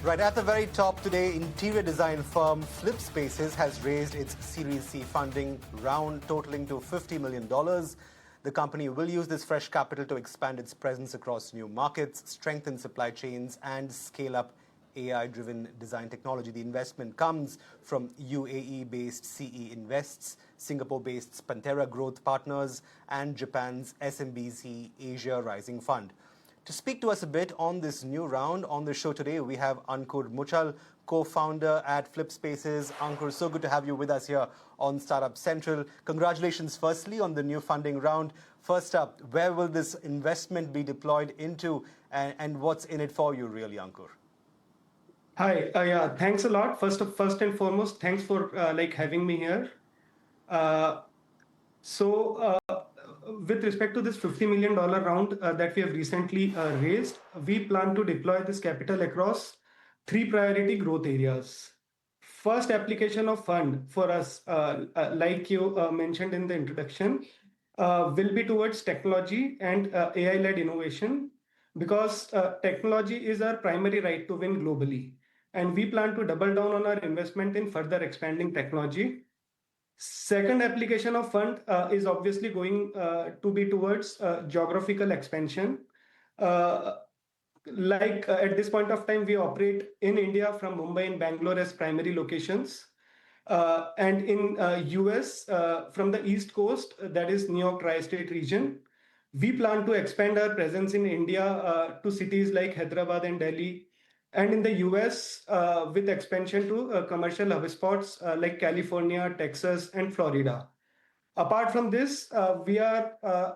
Right at the very top today, interior design firm Flipspaces has raised its Series C funding round totaling to $50 million. The company will use this fresh capital to expand its presence across new markets, strengthen supply chains, and scale up AI-driven design technology. The investment comes from UAE-based CE Invests, Singapore-based Pantera Growth Partners, and Japan's SNBC Asia Rising Fund. To speak to us a bit on this new round, on the show today, we have Ankur Muchhal, co-founder at Flipspaces. Ankur, so good to have you with us here on Startup Central. Congratulations, firstly, on the new funding round. First up, where will this investment be deployed into, and what's in it for you, really, Ankur? Hi, yeah, thanks a lot. First and foremost, thanks for having me here. With respect to this $50 million round that we have recently raised, we plan to deploy this capital across three priority growth areas. First application of fund for us, like you mentioned in the introduction, will be towards technology and AI-led innovation, because technology is our primary right to win globally. And we plan to double down on our investment in further expanding technology. Second application of fund is obviously going to be towards geographical expansion. At this point of time, we operate in India from Mumbai and Bangalore as primary locations. And in US, from the East Coast, that is New York Tri-State region. We plan to expand our presence in India to cities like Hyderabad and Delhi, and in the US with expansion to commercial hub spots like California, Texas, and Florida. Apart from this, we are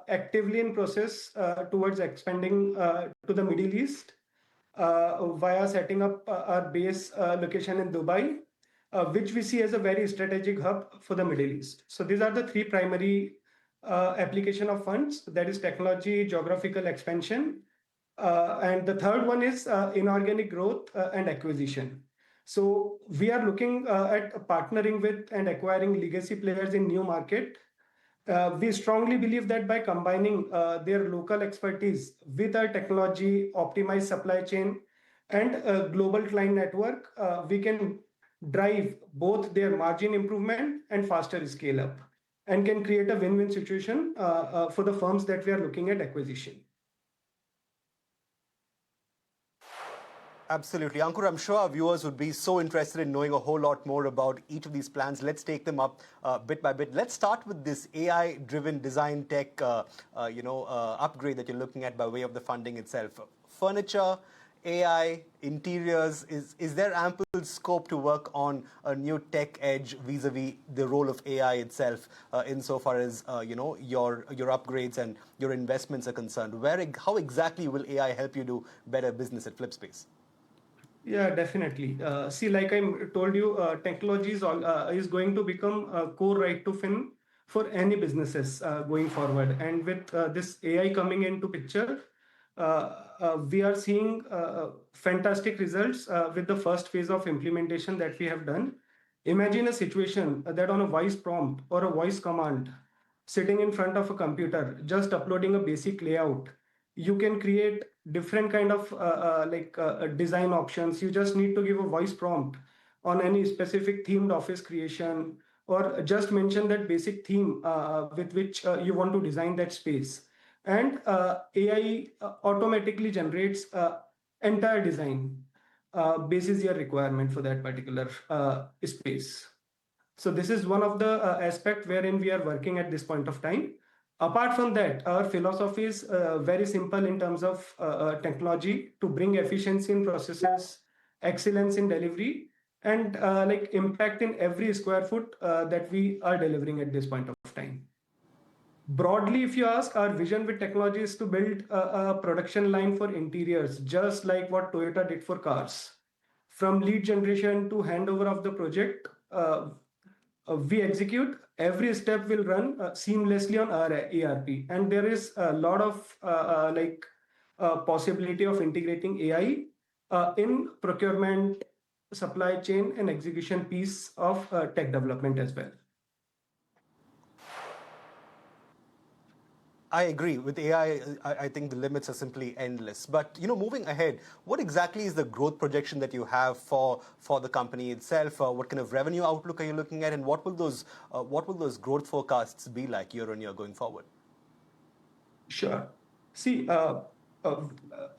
actively in process towards expanding to the Middle East via setting up our base location in Dubai, which we see as a very strategic hub for the Middle East. So these are the three primary application of funds, that is technology, geographical expansion, and the third one is inorganic growth and acquisition. So we are looking at partnering with and acquiring legacy players in new market. We strongly believe that by combining their local expertise with our technology, optimized supply chain, and a global client network, we can drive both their margin improvement and faster scale up, and can create a win-win situation for the firms that we are looking at acquisition. Absolutely. Ankur, I'm sure our viewers would be so interested in knowing a whole lot more about each of these plans. Let's take them up bit by bit. Let's start with this AI-driven design tech upgrade that you're looking at by way of the funding itself. Furniture, AI, interiors, is there ample scope to work on a new tech edge vis-a-vis the role of AI itself insofar as your upgrades and your investments are concerned? How exactly will AI help you do better business at Flipspace? Yeah, definitely. See, like I told you, technology is going to become a core right to win for any businesses going forward. And with this AI coming into picture, we are seeing fantastic results with the first phase of implementation that we have done. Imagine a situation that on a voice prompt or a voice command, sitting in front of a computer, just uploading a basic layout, you can create different kind of design options. You just need to give a voice prompt on any specific themed office creation, or just mention that basic theme with which you want to design that space. And AI automatically generates entire design basis your requirement for that particular space. So this is one of the aspect wherein we are working at this point of time. Apart from that, our philosophy is very simple in terms of technology to bring efficiency in processes, excellence in delivery, and impact in every square foot that we are delivering at this point of time. Broadly, if you ask, our vision with technology is to build a production line for interiors, just like what Toyota did for cars. From lead generation to handover of the project, we execute. Every step will run seamlessly on our ERP, and there is a lot of possibility of integrating AI in procurement, supply chain, and execution piece of tech development as well. I agree. With AI, I think the limits are simply endless. But moving ahead, what exactly is the growth projection that you have for the company itself? What kind of revenue outlook are you looking at, and what will those growth forecasts be like year on year going forward? Sure. See, uh,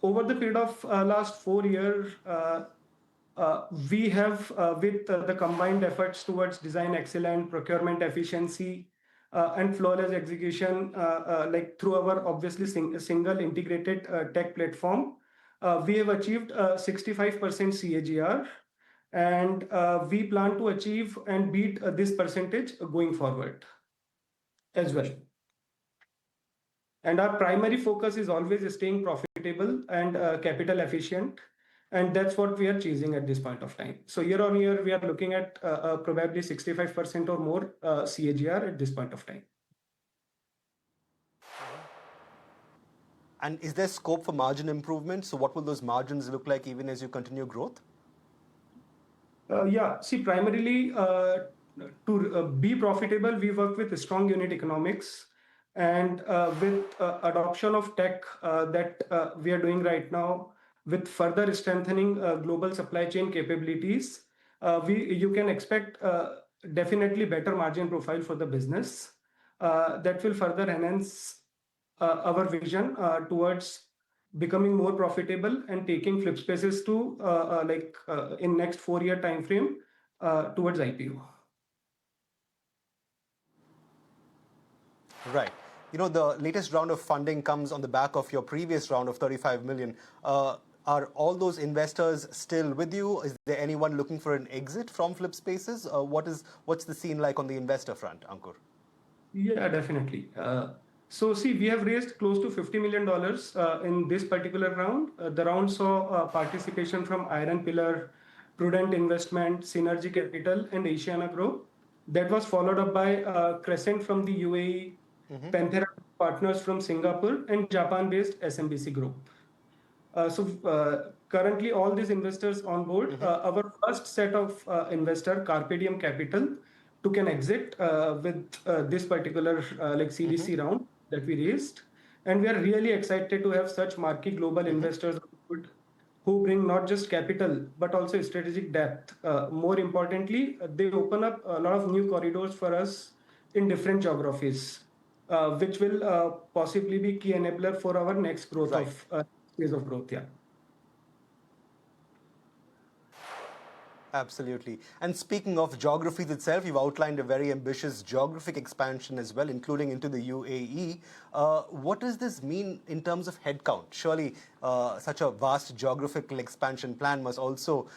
over the period of last 4 years, we have, with the combined efforts towards design excellence, procurement efficiency, and flawless execution, like through our obviously single integrated tech platform, we have achieved 65% CAGR, and we plan to achieve and beat this percentage going forward as well. And our primary focus is always staying profitable and capital efficient. And that's what we are chasing at this point of time. So year on year, we are looking at probably 65% or more CAGR at this point of time. And is there scope for margin improvement? So what will those margins look like even as you continue growth? Yeah, see, primarily to be profitable, we work with strong unit economics, and with adoption of tech that we are doing right now, with further strengthening global supply chain capabilities, you can expect definitely better margin profile for the business that will further enhance our vision towards becoming more profitable and taking Flipspaces to in next 4 year time frame towards IPO. Right. The latest round of funding comes on the back of your previous round of 35 million. Are all those investors still with you? Is there anyone looking for an exit from Flipspaces? What's the scene like on the investor front, Ankur? Yeah, definitely. So see, we have raised close to $50 million in this particular round. The round saw participation from Iron Pillar, Prudent Investment, Synergy Capital, and Asiana Group. That was followed up by Crescent from the UAE, Pantera Partners from Singapore, and Japan-based SNBC Group. So currently, all these investors on board. Our first set of investor, Carpe Diem Capital, took an exit with this particular CDC round that we raised, and we are really excited to have such marquee global investors on board who bring not just capital but also strategic depth. More importantly, they open up a lot of new corridors for us in different geographies, which will possibly be key enabler for our next growth Right. of phase of growth. Yeah. Absolutely. And speaking of geographies itself, you've outlined a very ambitious geographic expansion as well, including into the UAE. What does this mean in terms of headcount? Surely, such a vast geographical expansion plan must also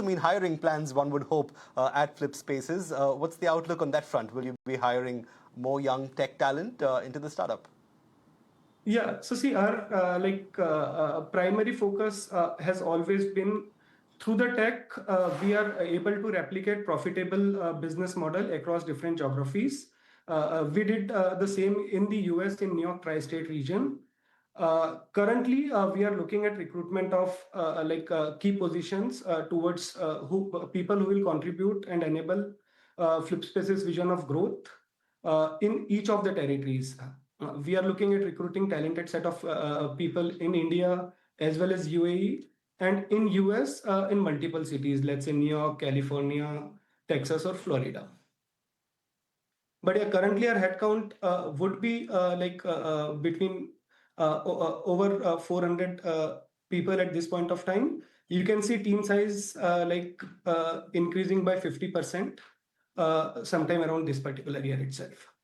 mean hiring plans, one would hope, at Flipspaces. What's the outlook on that front? Will you be hiring more young tech talent into the startup? Yeah. So see, our primary focus has always been through the tech. We are able to replicate profitable business model across different geographies. We did the same in the US in New York tri-state region. Currently, we are looking at recruitment of key positions towards people who will contribute and enable Flipspace's vision of growth in each of the territories. We are looking at recruiting talented set of people in India as well as UAE, and in US in multiple cities, let's say New York, California, Texas, or Florida. But yeah, currently our headcount would be between over 400 people at this point of time. You can see team size increasing by 50% sometime around this particular year itself.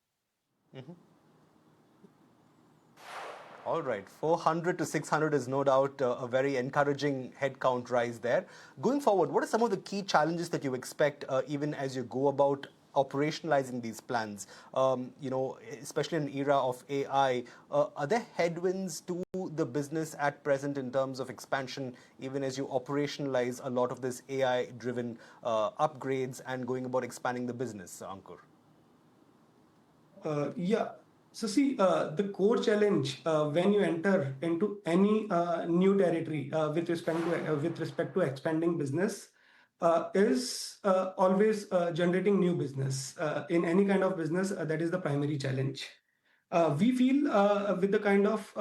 All right, 400 to 600 is no doubt a very encouraging headcount rise there. Going forward, what are some of the key challenges that you expect even as you go about operationalizing these plans? Especially in an era of AI, are there headwinds to the business at present in terms of expansion, even as you operationalize a lot of this AI-driven upgrades and going about expanding the business, Ankur? Yeah. So see, the core challenge when you enter into any new territory with respect to expanding business is always generating new business. In any kind of business, that is the primary challenge. We feel with the kind of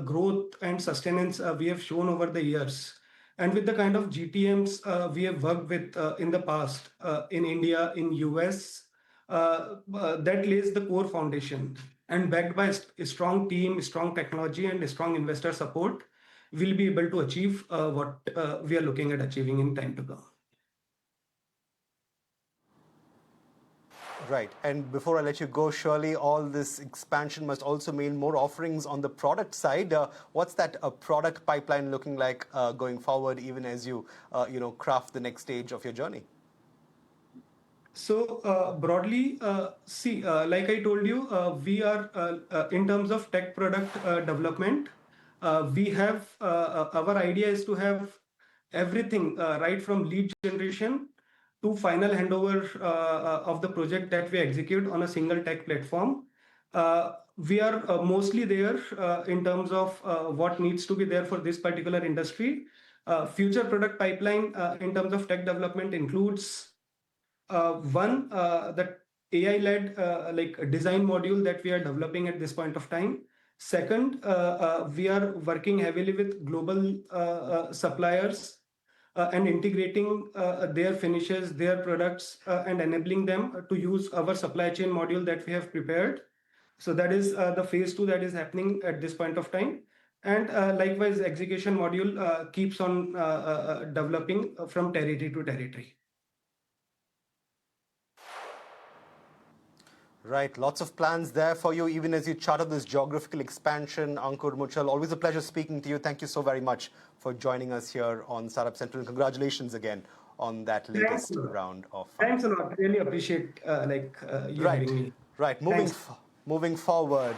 growth and sustenance we have shown over the years, and with the kind of GTMs we have worked with in the past in India, in US, that lays the core foundation. And backed by a strong team, strong technology, and strong investor support, we'll be able to achieve what we are looking at achieving in time to come. Right. And before I let you go, surely all this expansion must also mean more offerings on the product side. What's that product pipeline looking like going forward, even as you, craft the next stage of your journey? So broadly, like I told you, we are in terms of tech product development, we have our idea is to have everything right from lead generation to final handover of the project that we execute on a single tech platform. We are mostly there in terms of what needs to be there for this particular industry. Future product pipeline in terms of tech development includes one, that AI-led like design module that we are developing at this point of time. Second, we are working heavily with global suppliers and integrating their finishes, their products, and enabling them to use our supply chain module that we have prepared. So that is the phase 2 that is happening at this point of time. And likewise, execution module keeps on developing from territory to territory. Right, lots of plans there for you, even as you charter this geographical expansion. Ankur, Muchhal, always a pleasure speaking to you. Thank you so very much for joining us here on Startup Central. And congratulations again on that latest round of funding. Thanks a lot. Really appreciate you having me. Right. Thanks. Moving forward.